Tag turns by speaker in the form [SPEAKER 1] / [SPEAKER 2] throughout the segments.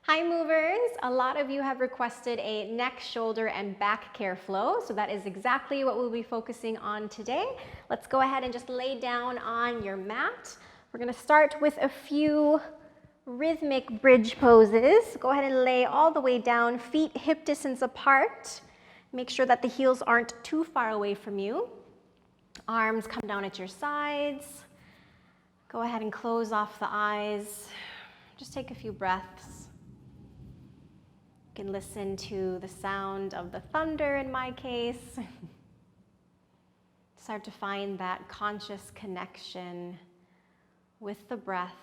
[SPEAKER 1] Hi movers, a lot of you have requested a neck, shoulder, and back care flow, so that is exactly what we'll be focusing on today. Let's go ahead and just lay down on your mat. We're going to start with a few rhythmic bridge poses. Go ahead and lay all the way down, feet hip distance apart. Make sure that the heels aren't too far away from you. Arms come down at your sides. Go ahead and close off the eyes. Just take a few breaths. You can listen to the sound of the thunder in my case. Start to find that conscious connection with the breath,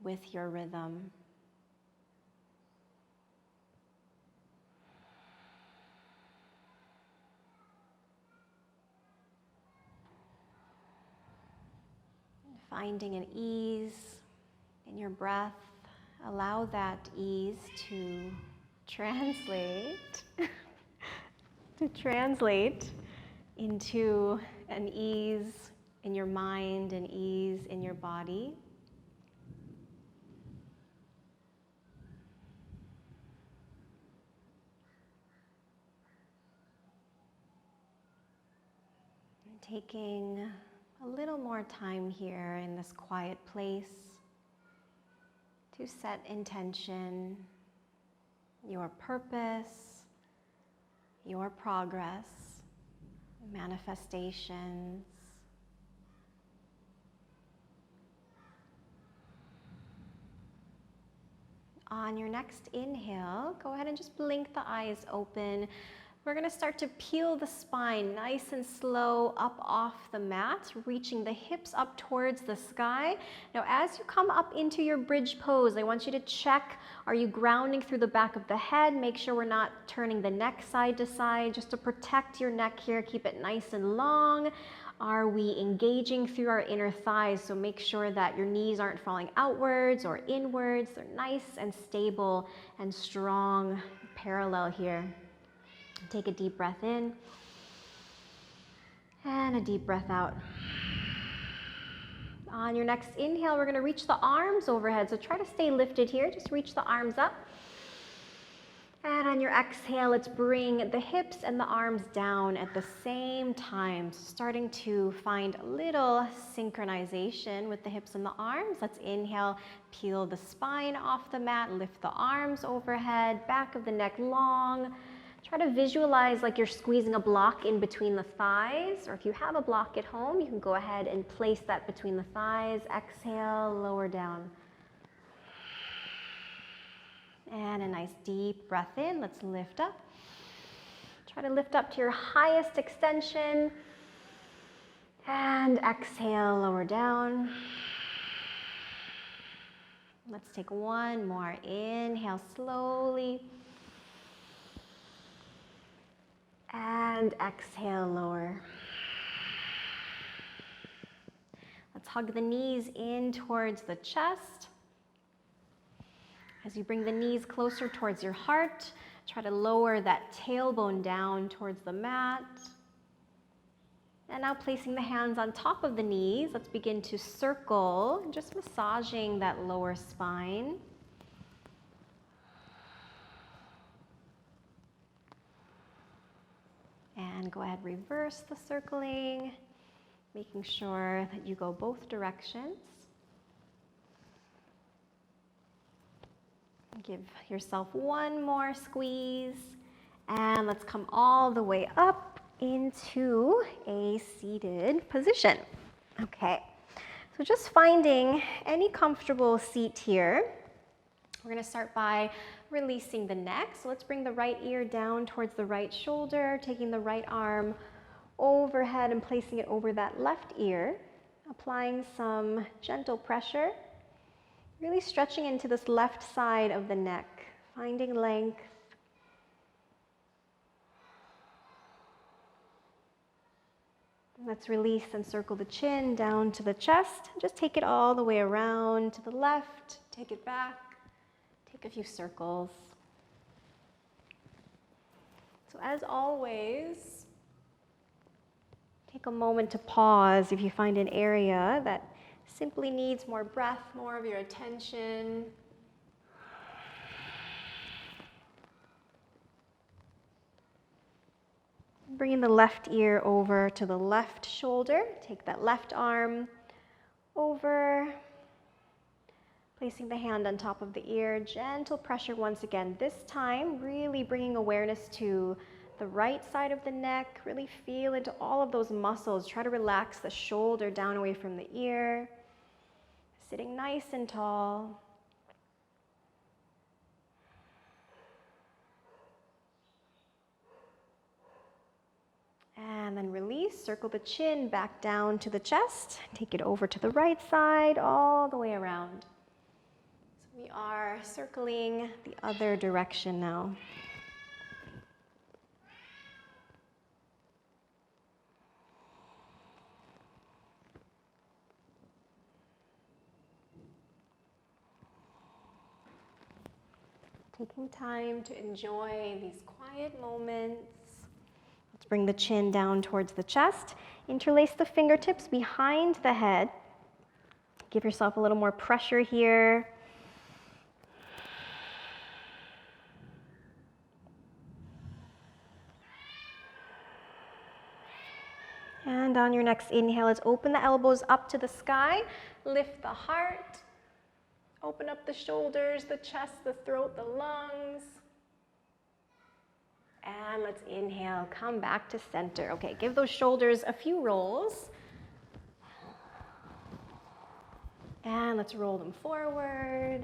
[SPEAKER 1] with your rhythm. Finding an ease in your breath. Allow that ease to translate into an ease in your mind, an ease in your body. And taking a little more time here in this quiet place to set intention, your purpose, your progress, manifestations. On your next inhale, go ahead and just blink the eyes open. We're going to start to peel the spine nice and slow up off the mat, reaching the hips up towards the sky. Now, as you come up into your bridge pose, I want you to check, are you grounding through the back of the head? Make sure we're not turning the neck side to side, just to protect your neck here. Keep it nice and long. Are we engaging through our inner thighs? So make sure that your knees aren't falling outwards or inwards. They're nice and stable and strong, parallel here. Take a deep breath in and a deep breath out. On your next inhale, we're going to reach the arms overhead. So try to stay lifted here. Just reach the arms up. And on your exhale, let's bring the hips and the arms down at the same time. So starting to find a little synchronization with the hips and the arms. Let's inhale, peel the spine off the mat, lift the arms overhead, back of the neck long. Try to visualize like you're squeezing a block in between the thighs, or if you have a block at home, you can go ahead and place that between the thighs. Exhale, lower down. And a nice deep breath in. Let's lift up. Try to lift up to your highest extension. And exhale, lower down. Let's take one more. Inhale slowly. And exhale, lower. Let's hug the knees in towards the chest. As you bring the knees closer towards your heart, try to lower that tailbone down towards the mat. And now placing the hands on top of the knees, let's begin to circle, just massaging that lower spine. And go ahead, reverse the circling, making sure that you go both directions. Give yourself one more squeeze, and let's come all the way up into a seated position. Okay, so just finding any comfortable seat here. We're going to start by releasing the neck. So let's bring the right ear down towards the right shoulder, taking the right arm overhead and placing it over that left ear, applying some gentle pressure, really stretching into this left side of the neck, finding length. Let's release and circle the chin down to the chest. Just take it all the way around to the left, take it back. Take a few circles. So as always, take a moment to pause if you find an area that simply needs more breath, more of your attention. Bringing the left ear over to the left shoulder. Take that left arm over. Placing the hand on top of the ear. Gentle pressure once again. This time, really bringing awareness to the right side of the neck. Really feel into all of those muscles. Try to relax the shoulder down away from the ear. Sitting nice and tall. And then release, circle the chin back down to the chest. Take it over to the right side, all the way around. So we are circling the other direction now. Taking time to enjoy these quiet moments. Let's bring the chin down towards the chest. Interlace the fingertips behind the head. Give yourself a little more pressure here. And on your next inhale, let's open the elbows up to the sky. Lift the heart. Open up the shoulders, the chest, the throat, the lungs. And let's inhale, come back to center. Okay, give those shoulders a few rolls. And let's roll them forward.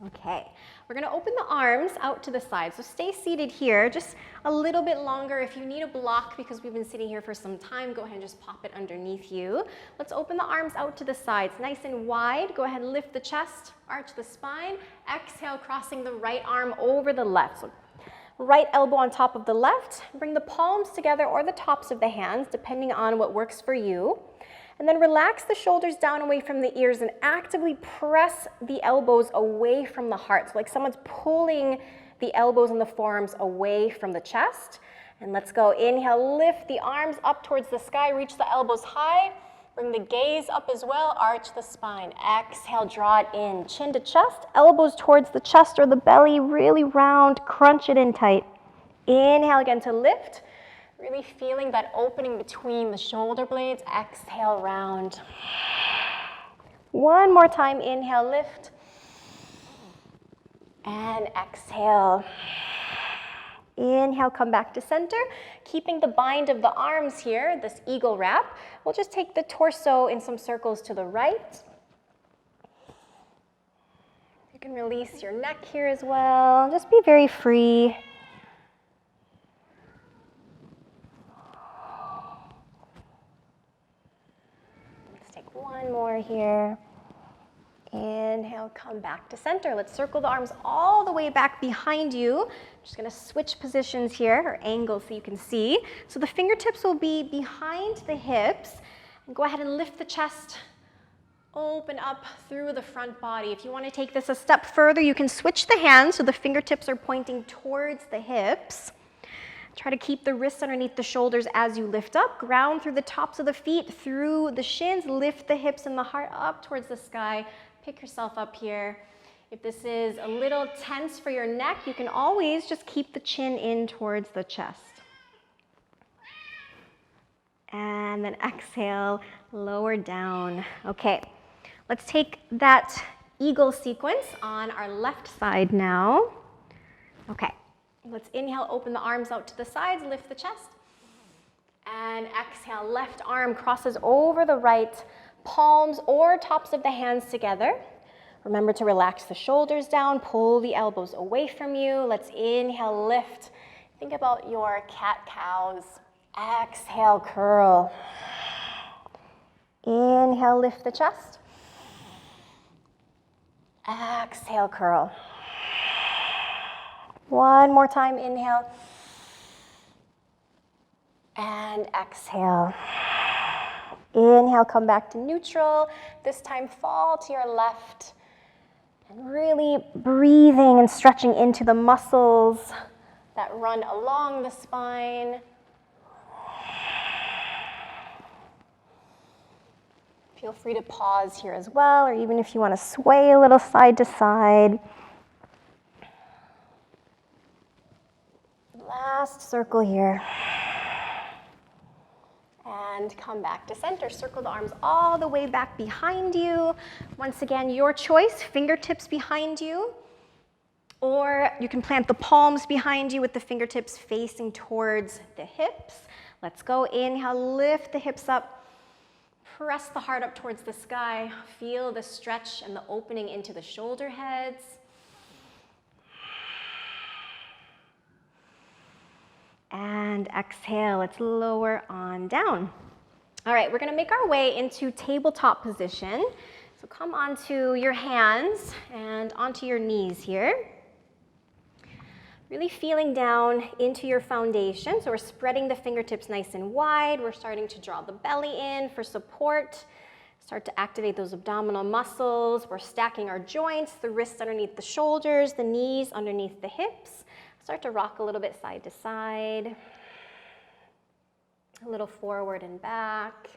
[SPEAKER 1] Okay, we're gonna open the arms out to the side. So stay seated here just a little bit longer. If you need a block because we've been sitting here for some time, go ahead and just pop it underneath you. Let's open the arms out to the sides, nice and wide. Go ahead and lift the chest, arch the spine. Exhale, crossing the right arm over the left. So right elbow on top of the left. Bring the palms together or the tops of the hands, depending on what works for you. And then relax the shoulders down away from the ears and actively press the elbows away from the heart. So like someone's pulling the elbows and the forearms away from the chest. And let's go. Inhale, lift the arms up towards the sky. Reach the elbows high. Bring the gaze up as well. Arch the spine. Exhale, draw it in. Chin to chest. Elbows towards the chest or the belly. Really round. Crunch it in tight. Inhale again to lift. Really feeling that opening between the shoulder blades. Exhale, round. One more time. Inhale, lift. And exhale. Inhale, come back to center. Keeping the bind of the arms here, this eagle wrap. We'll just take the torso in some circles to the right. You can release your neck here as well. Just be very free. One more here. Inhale, come back to center. Let's circle the arms all the way back behind you. Just gonna switch positions here, or angles so you can see. So the fingertips will be behind the hips. And go ahead and lift the chest. Open up through the front body. If you want to take this a step further, you can switch the hands so the fingertips are pointing towards the hips. Try to keep the wrists underneath the shoulders as you lift up. Ground through the tops of the feet, through the shins. Lift the hips and the heart up towards the sky. Pick yourself up here. If this is a little tense for your neck, you can always just keep the chin in towards the chest. And then exhale, lower down. Okay, let's take that eagle sequence on our left side now. Okay. Let's inhale, open the arms out to the sides, lift the chest. And exhale, left arm crosses over the right, palms or tops of the hands together. Remember to relax the shoulders down, pull the elbows away from you. Let's inhale, lift. Think about your cat-cows. Exhale, curl. Inhale, lift the chest. Exhale, curl. One more time, inhale. And exhale. Inhale, come back to neutral. This time, fall to your left. And really breathing and stretching into the muscles that run along the spine. Feel free to pause here as well, or even if you want to sway a little side to side. last circle here. And come back to center. Circle the arms all the way back behind you. Once again, your choice, fingertips behind you. Or you can plant the palms behind you with the fingertips facing towards the hips. Let's go. Inhale, lift the hips up. Press the heart up towards the sky. Feel the stretch and the opening into the shoulder heads. And exhale, let's lower on down. All right, we're gonna make our way into tabletop position. So come onto your hands and onto your knees here. Really feeling down into your foundation. So we're spreading the fingertips nice and wide. We're starting to draw the belly in for support. Start to activate those abdominal muscles. We're stacking our joints, the wrists underneath the shoulders, the knees underneath the hips. Start to rock a little bit side to side. A little forward and back.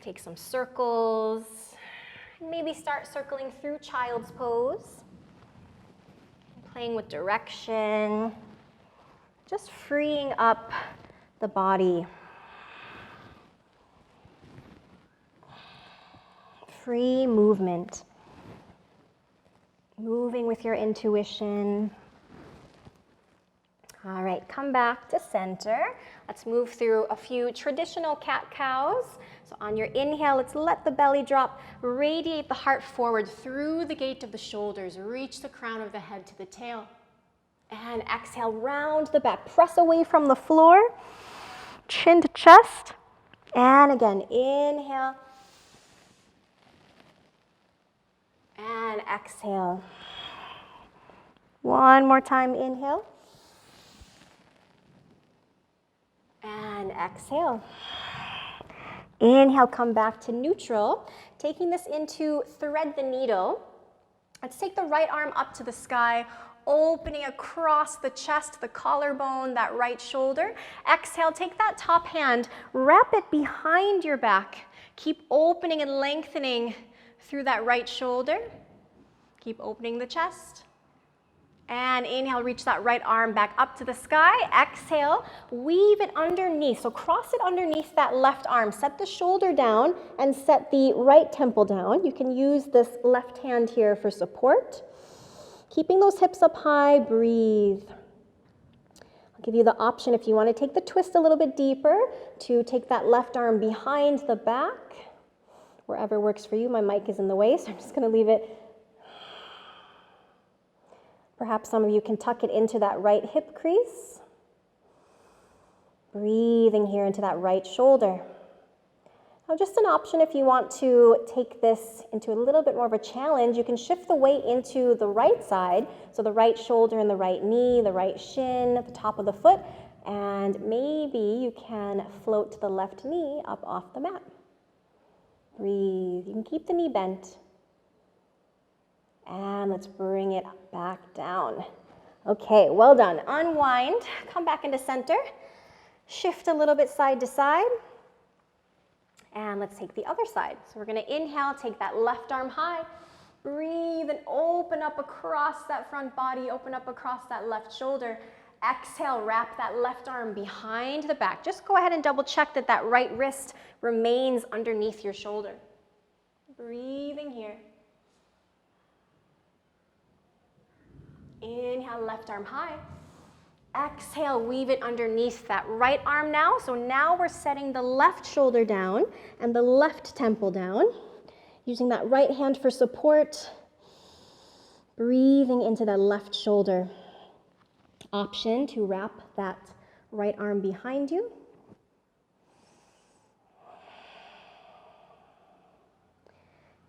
[SPEAKER 1] Take some circles. Maybe start circling through child's pose. Playing with direction. Just freeing up the body. Free movement. Moving with your intuition. All right, come back to center. Let's move through a few traditional cat-cows. So on your inhale, let's let the belly drop. Radiate the heart forward through the gate of the shoulders. Reach the crown of the head to the tail. And exhale, round the back. Press away from the floor. Chin to chest. And again, inhale. And exhale. One more time, inhale. And exhale. Inhale, come back to neutral. Taking this into thread the needle. Let's take the right arm up to the sky, opening across the chest, the collarbone, that right shoulder. Exhale, take that top hand, wrap it behind your back. Keep opening and lengthening through that right shoulder. Keep opening the chest. And inhale, reach that right arm back up to the sky. Exhale, weave it underneath. So cross it underneath that left arm. Set the shoulder down and set the right temple down. You can use this left hand here for support. Keeping those hips up high, breathe. I'll give you the option if you want to take the twist a little bit deeper to take that left arm behind the back. Wherever works for you. My mic is in the way, so I'm just going to leave it. Perhaps some of you can tuck it into that right hip crease. Breathing here into that right shoulder. Now just an option if you want to take this into a little bit more of a challenge, you can shift the weight into the right side, so the right shoulder and the right knee, the right shin, the top of the foot, and maybe you can float the left knee up off the mat. Breathe. You can keep the knee bent. And let's bring it back down. Okay, well done. Unwind, come back into center. Shift a little bit side to side. And let's take the other side. So we're gonna inhale, take that left arm high. Breathe and open up across that front body, open up across that left shoulder. Exhale, wrap that left arm behind the back. Just go ahead and double check that that right wrist remains underneath your shoulder. Breathing here. Inhale, left arm high. Exhale, weave it underneath that right arm now. So now we're setting the left shoulder down and the left temple down. Using that right hand for support. Breathing into that left shoulder. Option to wrap that right arm behind you.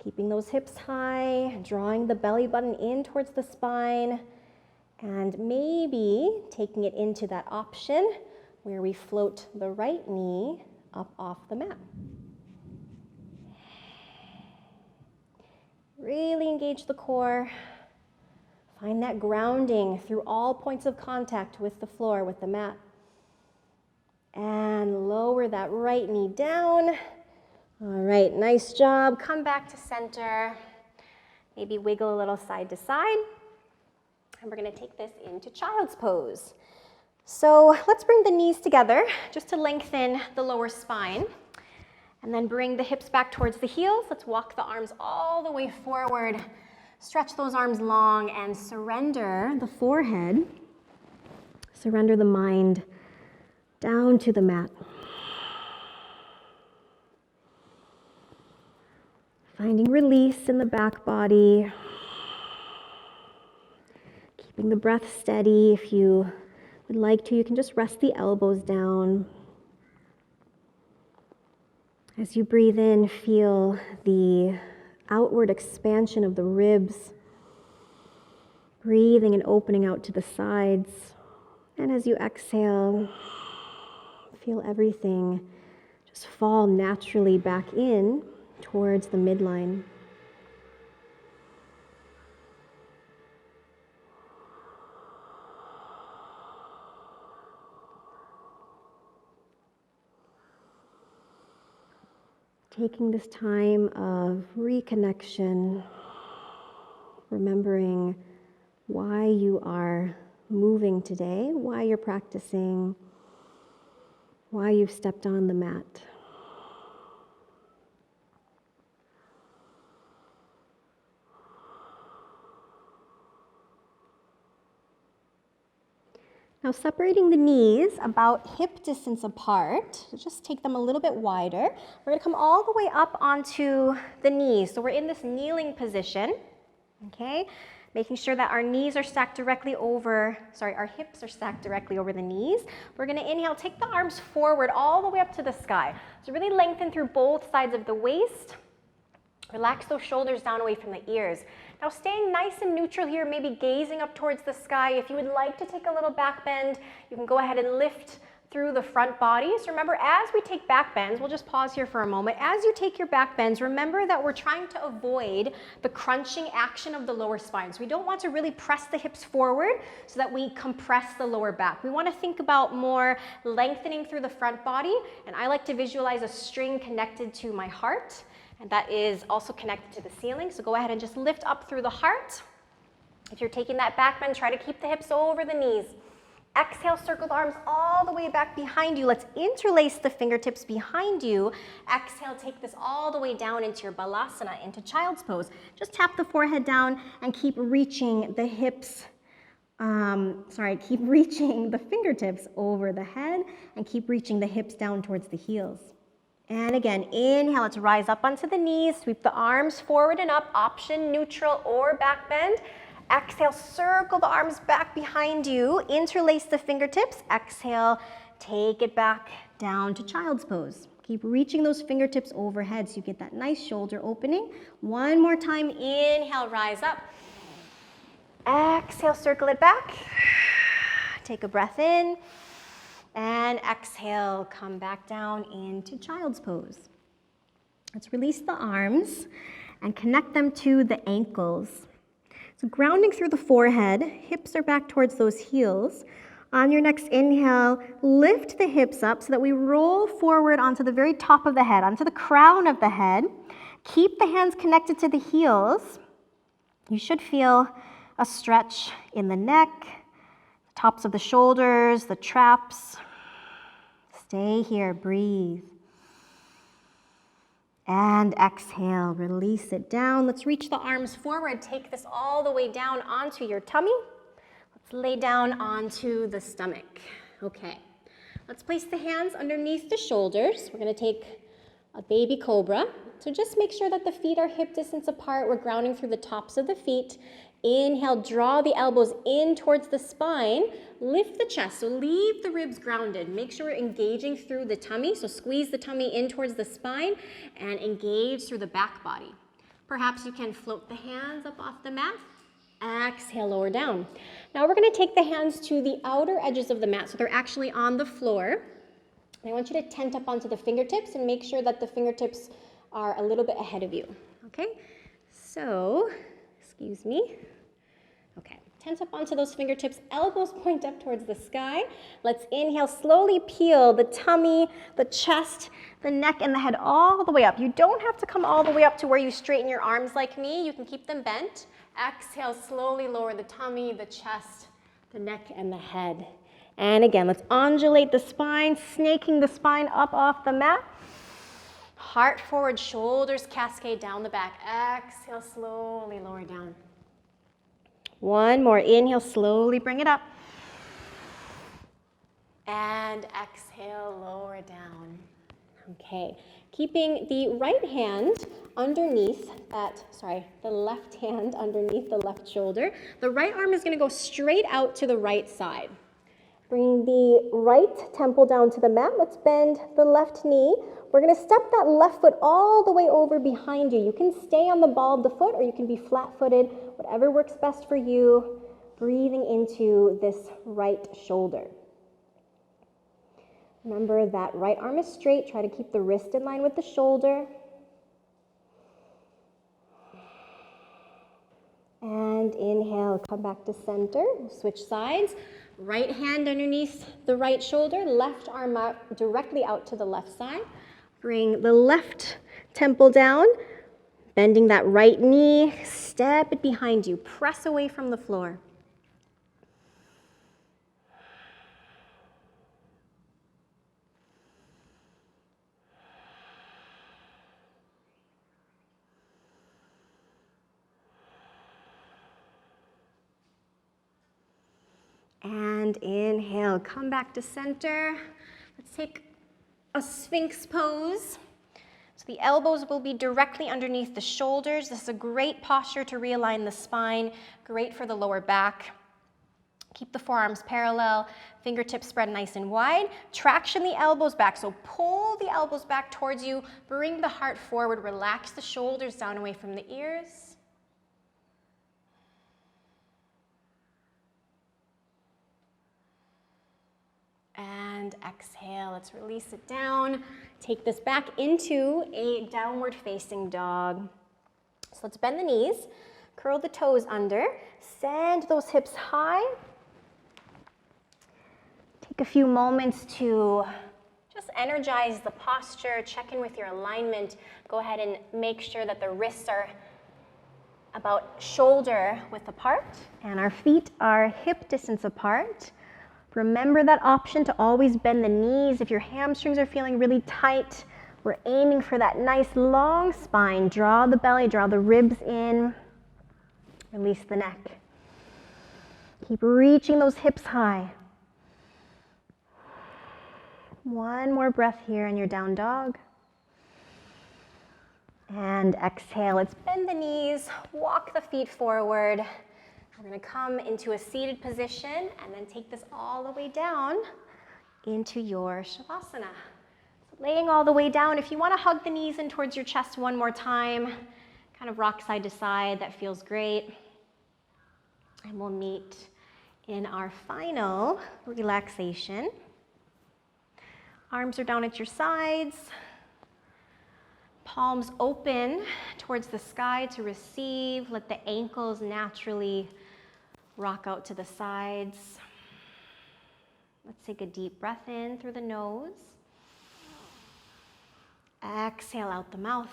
[SPEAKER 1] Keeping those hips high, drawing the belly button in towards the spine. And maybe taking it into that option where we float the right knee up off the mat. Really engage the core. Find that grounding through all points of contact with the floor, with the mat. And lower that right knee down. All right, nice job. Come back to center. Maybe wiggle a little side to side. And we're gonna take this into child's pose. So let's bring the knees together just to lengthen the lower spine. And then bring the hips back towards the heels. Let's walk the arms all the way forward. Stretch those arms long and surrender the forehead. Surrender the mind down to the mat. Finding release in the back body. Keeping the breath steady. If you would like to, you can just rest the elbows down. As you breathe in, feel the outward expansion of the ribs, breathing and opening out to the sides. And as you exhale, feel everything just fall naturally back in towards the midline. Taking this time of reconnection, remembering why you are moving today, why you're practicing, why you've stepped on the mat. Now separating the knees about hip distance apart, so just take them a little bit wider. We're gonna come all the way up onto the knees. So we're in this kneeling position, okay? Making sure that our knees are stacked directly over, our hips are stacked directly over the knees. We're gonna inhale, take the arms forward all the way up to the sky. So really lengthen through both sides of the waist. Relax those shoulders down away from the ears. Now staying nice and neutral here, maybe gazing up towards the sky. If you would like to take a little back bend, you can go ahead and lift through the front body. So remember, as we take back bends, we'll just pause here for a moment. As you take your back bends, remember that we're trying to avoid the crunching action of the lower spine. So we don't want to really press the hips forward so that we compress the lower back. We want to think about more lengthening through the front body. And I like to visualize a string connected to my heart. And that is also connected to the ceiling. So go ahead and just lift up through the heart. If you're taking that back bend, try to keep the hips over the knees. Exhale, circle the arms all the way back behind you. Let's interlace the fingertips behind you. Exhale, take this all the way down into your balasana, into child's pose. Just tap the forehead down and keep reaching the hips, keep reaching the fingertips over the head and keep reaching the hips down towards the heels. And again, inhale, let's rise up onto the knees, sweep the arms forward and up, option neutral or back bend. Exhale, circle the arms back behind you, interlace the fingertips. Exhale, take it back down to child's pose. Keep reaching those fingertips overhead so you get that nice shoulder opening. One more time, inhale, rise up. Exhale, circle it back. Take a breath in. And exhale, come back down into child's pose. Let's release the arms and connect them to the ankles. So grounding through the forehead, hips are back towards those heels. On your next inhale, lift the hips up so that we roll forward onto the very top of the head, onto the crown of the head. Keep the hands connected to the heels. You should feel a stretch in the neck, tops of the shoulders, the traps. Stay here, breathe. And exhale, release it down. Let's reach the arms forward. Take this all the way down onto your tummy. Let's lay down onto the stomach. Okay, let's place the hands underneath the shoulders. We're gonna take a baby cobra. So just make sure that the feet are hip distance apart. We're grounding through the tops of the feet. Inhale, draw the elbows in towards the spine. Lift the chest, so leave the ribs grounded. Make sure we're engaging through the tummy. So squeeze the tummy in towards the spine and engage through the back body. Perhaps you can float the hands up off the mat. Exhale, lower down. Now we're gonna take the hands to the outer edges of the mat, so they're actually on the floor. I want you to tent up onto the fingertips and make sure that the fingertips are a little bit ahead of you, okay? So, excuse me. Okay, Tense up onto those fingertips, elbows point up towards the sky. Let's inhale, slowly peel the tummy, the chest, the neck, and the head all the way up. You don't have to come all the way up to where you straighten your arms like me. You can keep them bent. Exhale, slowly lower the tummy, the chest, the neck, and the head. And again, let's undulate the spine, snaking the spine up off the mat. Heart forward, shoulders cascade down the back. Exhale, slowly lower down. One more, inhale, slowly bring it up. And exhale, lower down. Okay, keeping the right hand underneath the left hand underneath the left shoulder. The right arm is gonna go straight out to the right side. Bring the right temple down to the mat. Let's bend the left knee. We're gonna step that left foot all the way over behind you. You can stay on the ball of the foot or you can be flat-footed, whatever works best for you. Breathing into this right shoulder. Remember that right arm is straight. Try to keep the wrist in line with the shoulder. And inhale, come back to center. Switch sides. Right hand underneath the right shoulder, left arm out, directly out to the left side. Bring the left temple down, bending that right knee, step it behind you, press away from the floor. And inhale, come back to center. Let's take a Sphinx pose. So the elbows will be directly underneath the shoulders. This is a great posture to realign the spine, great for the lower back. Keep the forearms parallel, fingertips spread nice and wide. Traction the elbows back, so pull the elbows back towards you, bring the heart forward, relax the shoulders down away from the ears. And exhale, let's release it down. Take this back into a downward facing dog. So let's bend the knees, curl the toes under, send those hips high. Take a few moments to just energize the posture, check in with your alignment. Go ahead and make sure that the wrists are about shoulder width apart and our feet are hip distance apart. Remember that option to always bend the knees. If your hamstrings are feeling really tight, we're aiming for that nice long spine. Draw the belly, draw the ribs in. Release the neck. Keep reaching those hips high. One more breath here in your down dog. And exhale, let's bend the knees, walk the feet forward. We're going to come into a seated position and then take this all the way down into your Shavasana. So laying all the way down, if you want to hug the knees in towards your chest one more time, kind of rock side to side, that feels great. And we'll meet in our final relaxation. Arms are down at your sides. Palms open towards the sky to receive. Let the ankles naturally rock out to the sides. Let's take a deep breath in through the nose. Exhale out the mouth.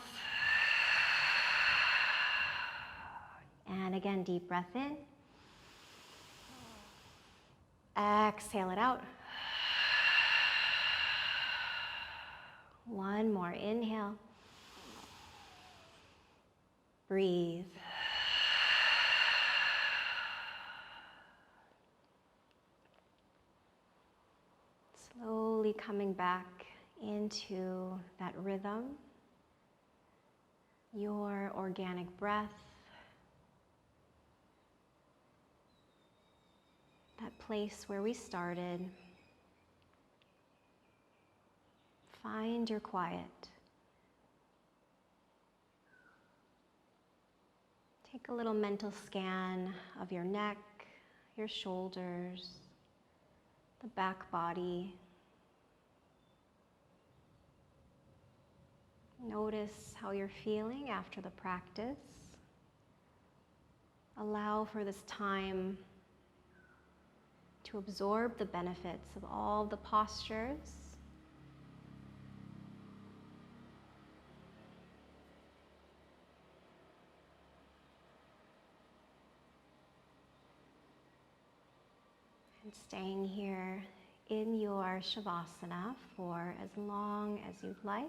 [SPEAKER 1] And again, deep breath in. Exhale it out. One more inhale. Breathe. Slowly coming back into that rhythm, your organic breath, that place where we started. Find your quiet. Take a little mental scan of your neck, your shoulders, the back body. Notice how you're feeling after the practice. Allow for this time to absorb the benefits of all the postures. And staying here in your Shavasana for as long as you'd like.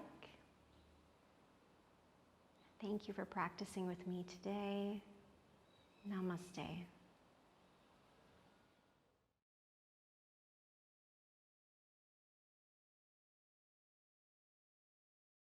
[SPEAKER 1] Thank you for practicing with me today. Namaste.